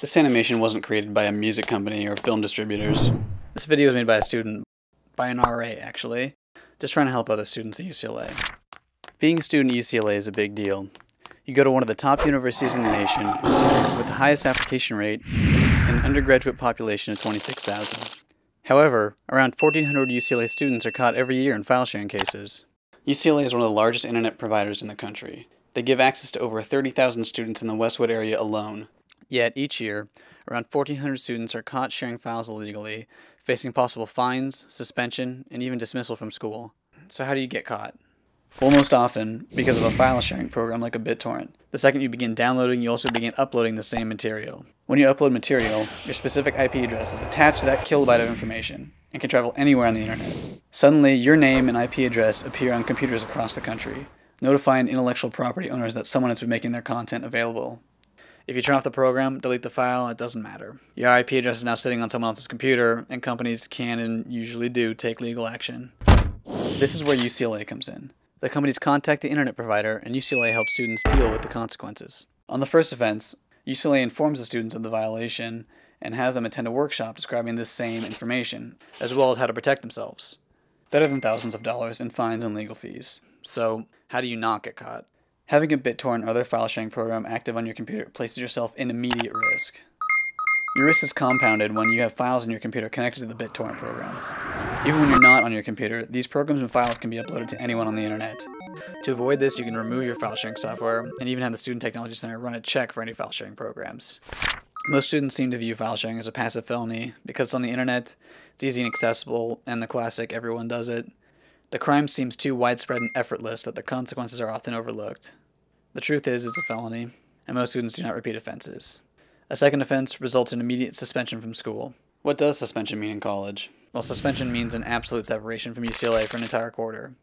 This animation wasn't created by a music company or film distributors. This video was made by a student, by an RA actually, just trying to help other students at UCLA. Being a student at UCLA is a big deal. You go to one of the top universities in the nation with the highest application rate and an undergraduate population of 26,000. However, around 1,400 UCLA students are caught every year in file sharing cases. UCLA is one of the largest internet providers in the country. They give access to over 30,000 students in the Westwood area alone. Yet, each year, around 1,400 students are caught sharing files illegally, facing possible fines, suspension, and even dismissal from school. So how do you get caught? Well, most often, because of a file sharing program like a BitTorrent. The second you begin downloading, you also begin uploading the same material. When you upload material, your specific IP address is attached to that kilobyte of information and can travel anywhere on the internet. Suddenly, your name and IP address appear on computers across the country, notifying intellectual property owners that someone has been making their content available. If you turn off the program, delete the file, it doesn't matter. Your IP address is now sitting on someone else's computer, and companies can and usually do take legal action. This is where UCLA comes in. The companies contact the internet provider, and UCLA helps students deal with the consequences. On the first offense, UCLA informs the students of the violation and has them attend a workshop describing this same information, as well as how to protect themselves. Better than thousands of dollars in fines and legal fees. So, how do you not get caught? Having a BitTorrent or other file sharing program active on your computer places yourself in immediate risk. Your risk is compounded when you have files on your computer connected to the BitTorrent program. Even when you're not on your computer, these programs and files can be uploaded to anyone on the internet. To avoid this, you can remove your file sharing software and even have the Student Technology Center run a check for any file sharing programs. Most students seem to view file sharing as a passive felony because it's on the internet, it's easy and accessible, and the classic everyone does it. The crime seems too widespread and effortless that the consequences are often overlooked. The truth is, it's a felony, and most students do not repeat offenses. A second offense results in immediate suspension from school. What does suspension mean in college? Well, suspension means an absolute separation from UCLA for an entire quarter.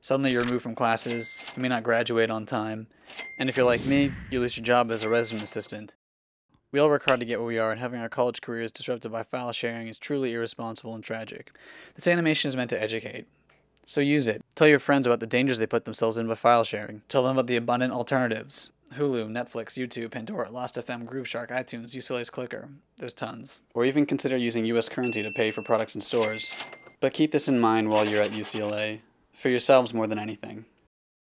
Suddenly you're removed from classes, you may not graduate on time, and if you're like me, you lose your job as a resident assistant. We all work hard to get where we are, and having our college careers disrupted by file sharing is truly irresponsible and tragic. This animation is meant to educate. So use it. Tell your friends about the dangers they put themselves in by file sharing. Tell them about the abundant alternatives. Hulu, Netflix, YouTube, Pandora, Last.fm, Grooveshark, iTunes, UCLA's Clicker. There's tons. Or even consider using US currency to pay for products in stores. But keep this in mind while you're at UCLA. For yourselves more than anything.